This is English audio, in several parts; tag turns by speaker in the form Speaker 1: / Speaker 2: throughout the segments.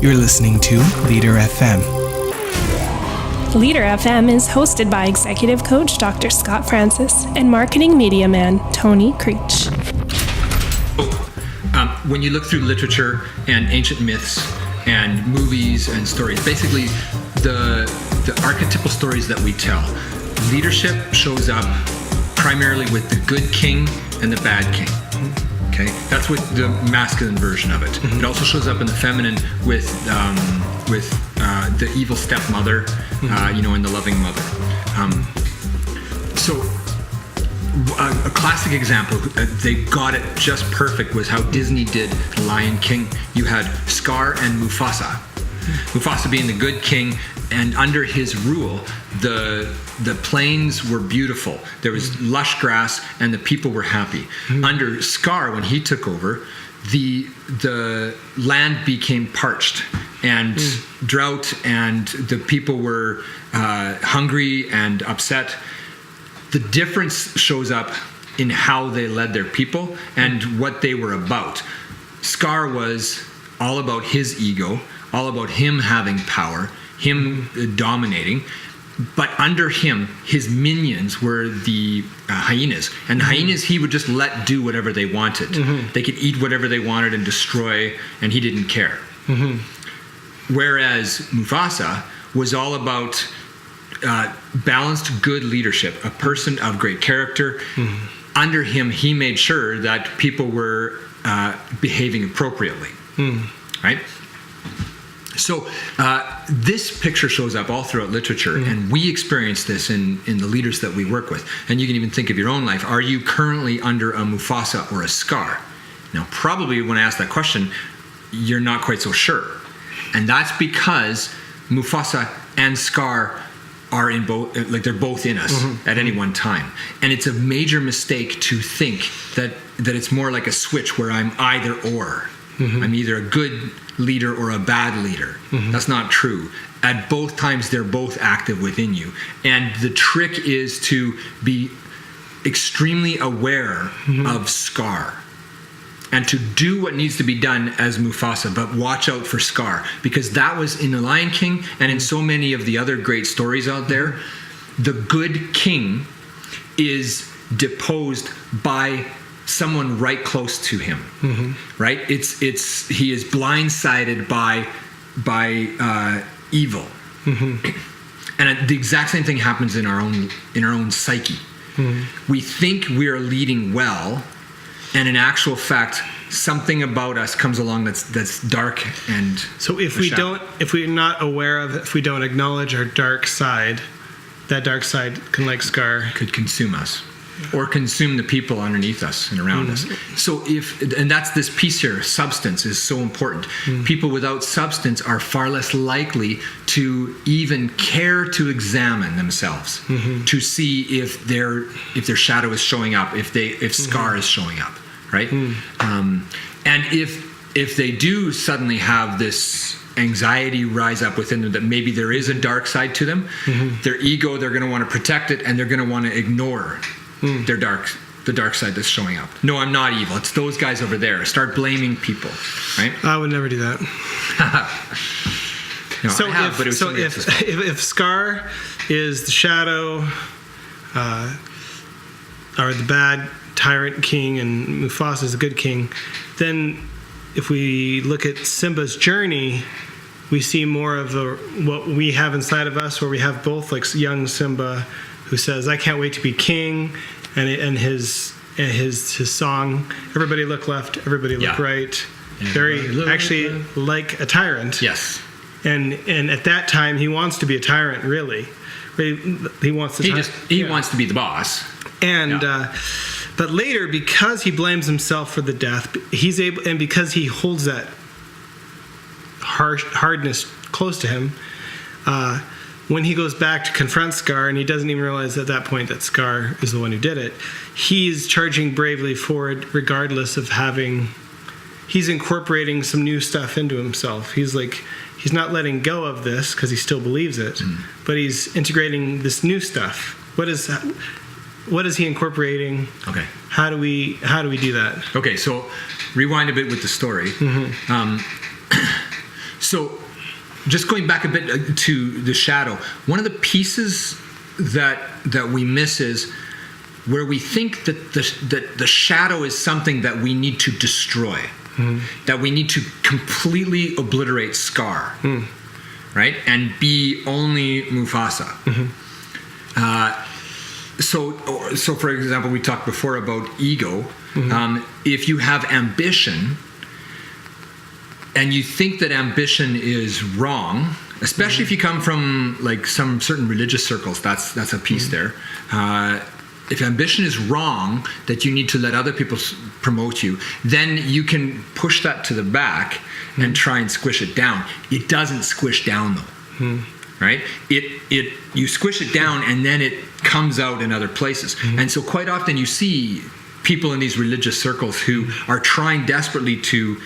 Speaker 1: You're listening to Leader FM.
Speaker 2: Leader FM is hosted by Executive Coach Dr. Scott Francis and Marketing Media Man Tony Creech.
Speaker 3: When you look through literature and ancient myths and movies and stories, basically the archetypal stories that we tell, leadership shows up primarily with the good king and the bad king. Okay, that's with the masculine version of it. Mm-hmm. It also shows up in the feminine with the evil stepmother, and the loving mother. So a classic example, they got it just perfect, was how Disney did The Lion King. You had Scar and Mufasa. Mm-hmm. Mufasa being the good king, and under his rule, the plains were beautiful. There was lush grass, and the people were happy. Mm-hmm. Under Scar, when he took over, the land became parched and drought, and the people were hungry and upset. The difference shows up in how they led their people and what they were about. Scar was all about his ego, all about him having power, him dominating. But under him, his minions were the hyenas. And the hyenas, he would just let do whatever they wanted. Mm-hmm. They could eat whatever they wanted and destroy, and he didn't care. Mm-hmm. Whereas Mufasa was all about balanced, good leadership, a person of great character. Mm-hmm. Under him, he made sure that people were behaving appropriately. Mm-hmm. Right? So this picture shows up all throughout literature, and we experience this in the leaders that we work with. And you can even think of your own life. Are you currently under a Mufasa or a Scar? Now, probably when I ask that question, you're not quite so sure. And that's because Mufasa and Scar are in both, like they're both in us at any one time. And it's a major mistake to think that it's more like a switch where I'm either or. Mm-hmm. I'm either a good leader or a bad leader. Mm-hmm. That's not true. At both times, they're both active within you. And the trick is to be extremely aware of Scar and to do what needs to be done as Mufasa, but watch out for Scar, because that was in The Lion King and in so many of the other great stories out there. The good king is deposed by someone right close to him, right? He is blindsided by evil, and the exact same thing happens in our own psyche. We think we are leading well, and in actual fact, something about us comes along that's dark and
Speaker 4: so if we're not aware of it, if we don't acknowledge our dark side, that dark side can, like Scar,
Speaker 3: could consume us. Or consume the people underneath us and around us. So and that's this piece here, substance is so important. People without substance are far less likely to even care to examine themselves, to see if their shadow is showing up, if Scar is showing up, right? And if they do suddenly have this anxiety rise up within them that maybe there is a dark side to them, their ego, they're going to want to protect it, and they're going to want to ignore the dark side that's showing up. No, I'm not evil. It's those guys over there. Start blaming people, right?
Speaker 4: I would never do that.
Speaker 3: No,
Speaker 4: so
Speaker 3: I have, but it was
Speaker 4: if Scar is the shadow, or the bad tyrant king, and Mufasa is the good king, then if we look at Simba's journey, we see more of what we have inside of us, where we have both, like young Simba, who says, "I can't wait to be king," and his song, "Everybody look left, everybody look right," very actually like a tyrant.
Speaker 3: Yes.
Speaker 4: And at that time, he wants to be a tyrant, really. He wants to.
Speaker 3: He wants to be the boss.
Speaker 4: And but later, because he blames himself for the death, he's able, and because he holds that hardness close to him. When he goes back to confront Scar, and he doesn't even realize at that point that Scar is the one who did it, he's charging bravely forward regardless of he's incorporating some new stuff into himself. He's not letting go of this because he still believes it, but he's integrating this new stuff. What is he incorporating?
Speaker 3: Okay.
Speaker 4: How do we do that?
Speaker 3: Okay, so rewind a bit with the story. So just going back a bit to the shadow, one of the pieces that we miss is where we think that the shadow is something that we need to destroy, that we need to completely obliterate Scar, right? And be only Mufasa. So for example, we talked before about ego. If you have ambition and you think that ambition is wrong, especially if you come from like some certain religious circles, that's a piece there. If ambition is wrong, that you need to let other people promote you, then you can push that to the back and try and squish it down. It doesn't squish down though, right? You squish it down and then it comes out in other places. And so quite often you see people in these religious circles who are trying desperately to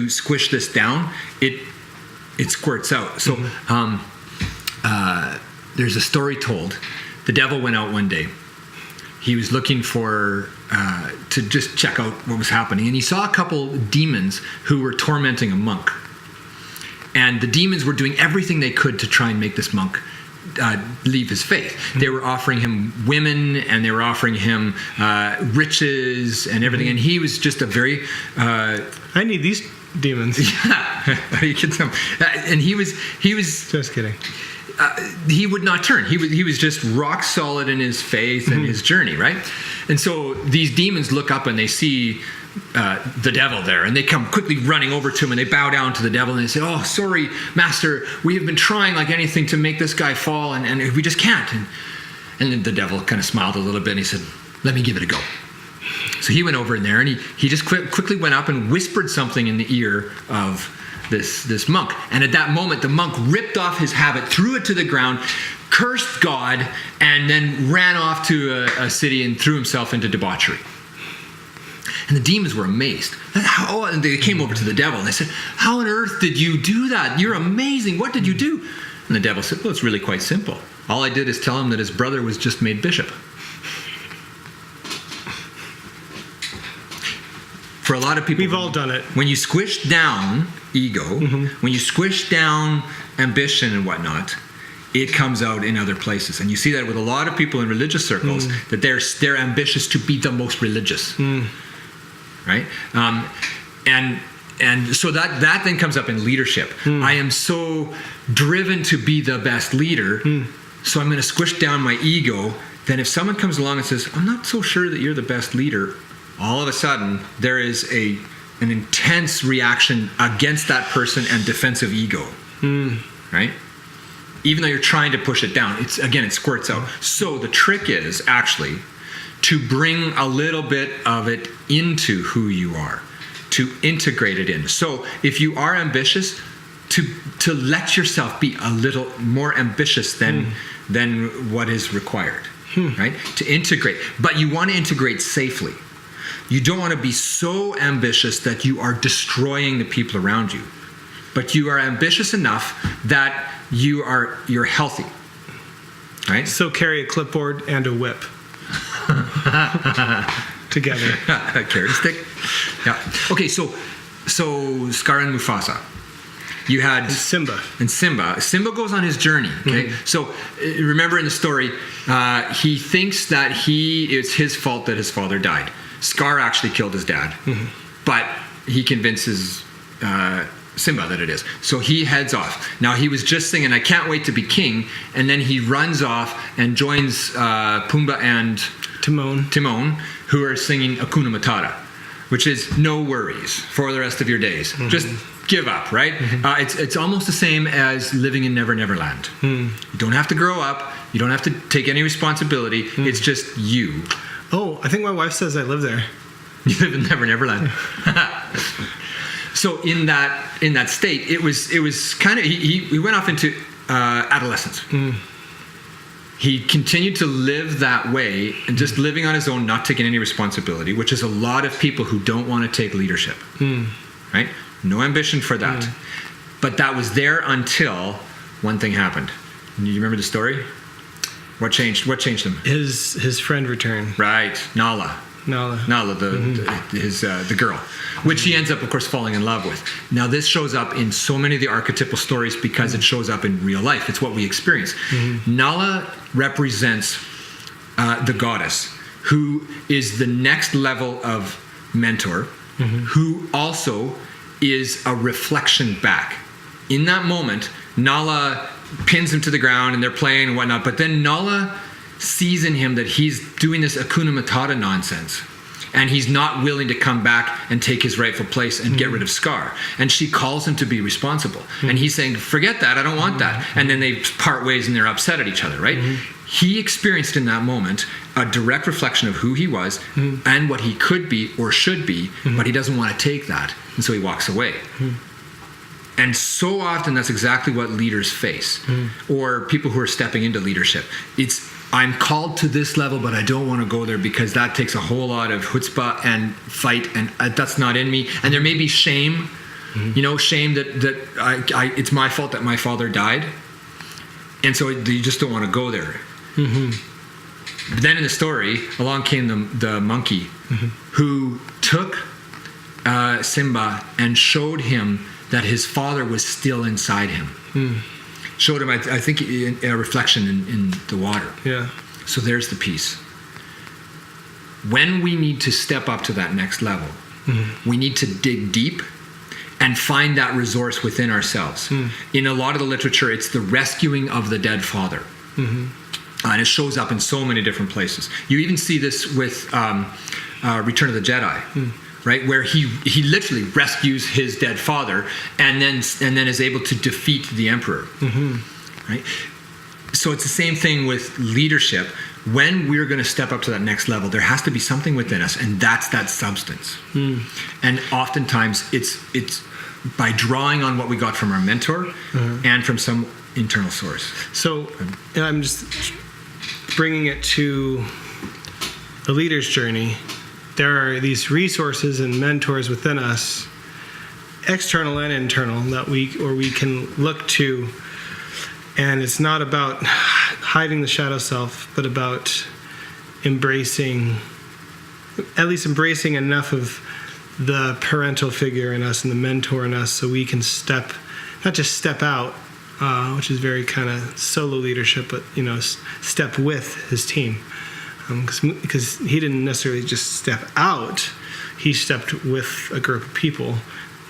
Speaker 3: squish this down. It squirts out. So there's a story told. The devil went out one day. He was looking for to just check out what was happening, and he saw a couple demons who were tormenting a monk. And the demons were doing everything they could to try and make this monk leave his faith. They were offering him women, and they were offering him riches and everything. And he was just a very
Speaker 4: I need these demons.
Speaker 3: Yeah, you get some. And he was
Speaker 4: Just kidding.
Speaker 3: He would not turn. He was just rock solid in his faith and his journey, right? And so these demons look up and they see the devil there, and they come quickly running over to him, and they bow down to the devil and they say, "Oh, sorry, master, we have been trying like anything to make this guy fall, and we just can't." And then the devil kind of smiled a little bit and he said, "Let me give it a go." So he went over in there, and he just quickly went up and whispered something in the ear of this monk. And at that moment, the monk ripped off his habit, threw it to the ground, cursed God, and then ran off to a city and threw himself into debauchery. And the demons were amazed. And they came over to the devil and they said, "How on earth did you do that? You're amazing. What did you do?" And the devil said, "Well, it's really quite simple. All I did is tell him that his brother was just made bishop." For a lot of people,
Speaker 4: we've all done it.
Speaker 3: When you squish down ego, when you squish down ambition and whatnot, it comes out in other places. And you see that with a lot of people in religious circles, that they're ambitious to be the most religious, right? And so that then comes up in leadership. I am so driven to be the best leader, so I'm going to squish down my ego. Then if someone comes along and says, "I'm not so sure that you're the best leader," all of a sudden there is an intense reaction against that person and defensive ego, right? Even though you're trying to push it down, it squirts out. So the trick is actually to bring a little bit of it into who you are, to integrate it in. So if you are ambitious, to let yourself be a little more ambitious than what is required, right? To integrate. But you want to integrate safely. You don't want to be so ambitious that you are destroying the people around you. But you are ambitious enough that you're healthy, right?
Speaker 4: So carry a clipboard and a whip together.
Speaker 3: A carrot stick. Yeah. Okay. So Scar and Mufasa. You had
Speaker 4: Simba.
Speaker 3: And Simba goes on his journey. Okay. So remember in the story, he thinks that it's his fault that his father died. Scar actually killed his dad, but he convinces Simba that it is. So he heads off. Now he was just singing, "I can't wait to be king," and then he runs off and joins Pumbaa and Timon, who are singing Hakuna Matata, which is no worries for the rest of your days. Just give up, right? It's almost the same as living in Never Never Land. You don't have to grow up. You don't have to take any responsibility. It's just you.
Speaker 4: Oh, I think my wife says I live there.
Speaker 3: You live in Never Never Land. So in that state, it was kind of he went off into adolescence. He continued to live that way and just living on his own, not taking any responsibility, which is a lot of people who don't want to take leadership, right? No ambition for that. But that was there until one thing happened. You remember the story? What changed him?
Speaker 4: His friend returned.
Speaker 3: Right, Nala.
Speaker 4: Nala,
Speaker 3: the girl, which he ends up, of course, falling in love with. Now, this shows up in so many of the archetypal stories because it shows up in real life. It's what we experience. Nala represents the goddess, who is the next level of mentor, who also is a reflection back. In that moment, Nala pins him to the ground and they're playing and whatnot, but then Nala sees in him that he's doing this Hakuna Matata nonsense, and he's not willing to come back and take his rightful place and get rid of Scar. And she calls him to be responsible. And he's saying, forget that, I don't want that. And then they part ways and they're upset at each other, right? He experienced in that moment a direct reflection of who he was and what he could be or should be, but he doesn't want to take that. And so he walks away. And so often that's exactly what leaders face, or people who are stepping into leadership. It's, I'm called to this level, but I don't want to go there because that takes a whole lot of chutzpah and fight, and that's not in me. And there may be shame, shame that I it's my fault that my father died. And so you just don't want to go there. But then in the story, along came the monkey who took Simba and showed him that his father was still inside him. Showed him, I think, a reflection in the water. Yeah. So there's the piece. When we need to step up to that next level, we need to dig deep and find that resource within ourselves. In a lot of the literature, it's the rescuing of the dead father. And it shows up in so many different places. You even see this with Return of the Jedi. Right, where he literally rescues his dead father and then is able to defeat the emperor. Right, so it's the same thing with leadership. When we're going to step up to that next level, there has to be something within us, and that's that substance. And oftentimes it's by drawing on what we got from our mentor and from some internal source.
Speaker 4: So, and I'm just bringing it to the leader's journey. There are these resources and mentors within us, external and internal, that we can look to. And it's not about hiding the shadow self, but about embracing enough of the parental figure in us and the mentor in us, so we can not just step out, which is very kind of solo leadership, but step with his team. Because he didn't necessarily just step out, he stepped with a group of people,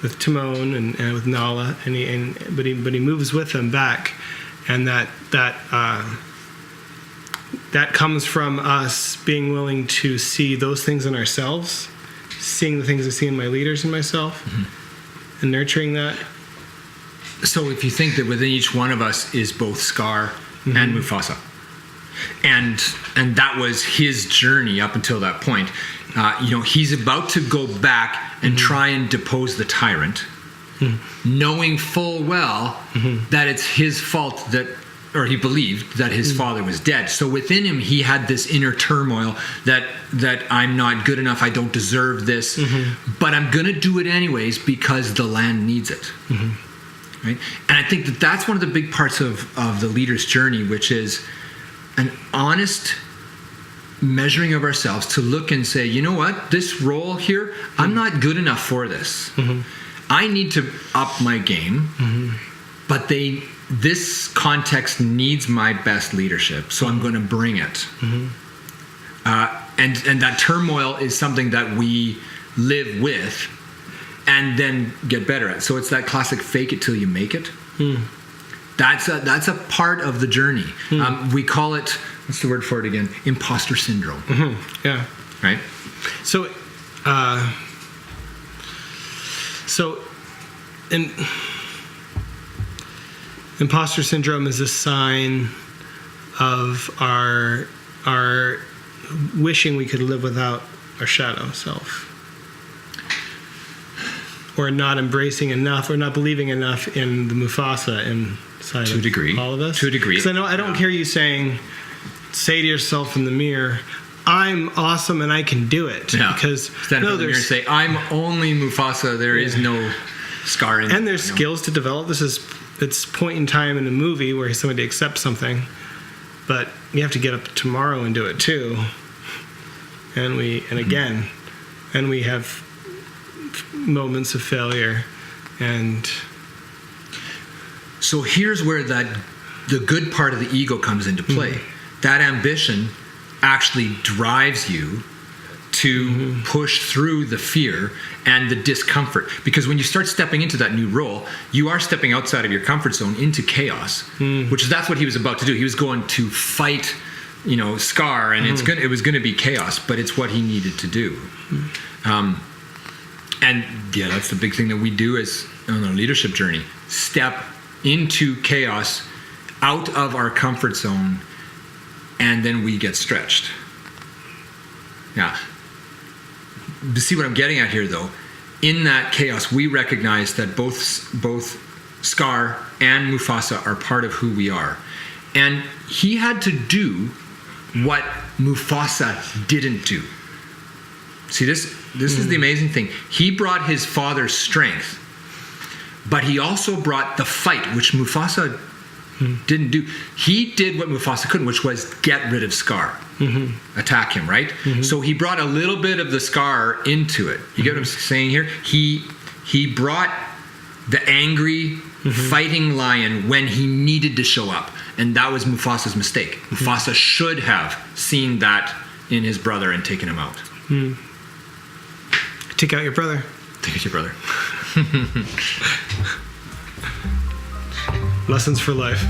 Speaker 4: with Timon and with Nala, but he moves with them back, and that comes from us being willing to see those things in ourselves, seeing the things I see in my leaders and myself, and nurturing that.
Speaker 3: So if you think that within each one of us is both Scar and Mufasa, and that was his journey up until that point. He's about to go back and try and depose the tyrant, knowing full well that it's his fault or he believed that his father was dead. So within him, he had this inner turmoil that I'm not good enough, I don't deserve this, but I'm going to do it anyways because the land needs it. Right? And I think that's one of the big parts of the leader's journey, which is an honest measuring of ourselves to look and say, you know what, this role here, I'm not good enough for this. I need to up my game, but this context needs my best leadership, so I'm going to bring it. And that turmoil is something that we live with and then get better at. So it's that classic fake it till you make it. That's a part of the journey. We call it, what's the word for it again? Imposter syndrome.
Speaker 4: Yeah.
Speaker 3: Right?
Speaker 4: So imposter syndrome is a sign of our wishing we could live without our shadow self, or not embracing enough, or not believing enough in the Mufasa inside
Speaker 3: to a degree.
Speaker 4: All of us.
Speaker 3: To a degree.
Speaker 4: Because I don't hear you say to yourself in the mirror, I'm awesome and I can do it.
Speaker 3: Yeah.
Speaker 4: Because
Speaker 3: stand up in the mirror and say, I'm only Mufasa, there is no Scar in
Speaker 4: and there's skills to develop. It's point in time in the movie where somebody accepts something, but you have to get up tomorrow and do it too. and again, and we have moments of failure. And
Speaker 3: so here's where the good part of the ego comes into play. That ambition actually drives you to push through the fear and the discomfort. Because when you start stepping into that new role, you are stepping outside of your comfort zone into chaos, that's what he was about to do. He was going to fight, Scar, and it was going to be chaos, but it's what he needed to do. And yeah, that's the big thing that we do as on our leadership journey. Step into chaos, out of our comfort zone, and then we get stretched. Now, to see what I'm getting at here, though, in that chaos, we recognize that both Scar and Mufasa are part of who we are. And he had to do what Mufasa didn't do. See, this is the amazing thing. He brought his father's strength, but he also brought the fight, which Mufasa didn't do. He did what Mufasa couldn't, which was get rid of Scar, attack him, right? So he brought a little bit of the Scar into it. You get what I'm saying here? He brought the angry, fighting lion when he needed to show up, and that was Mufasa's mistake. Mufasa should have seen that in his brother and taken him out.
Speaker 4: Take out your brother.
Speaker 3: Take out your brother.
Speaker 4: Lessons for life.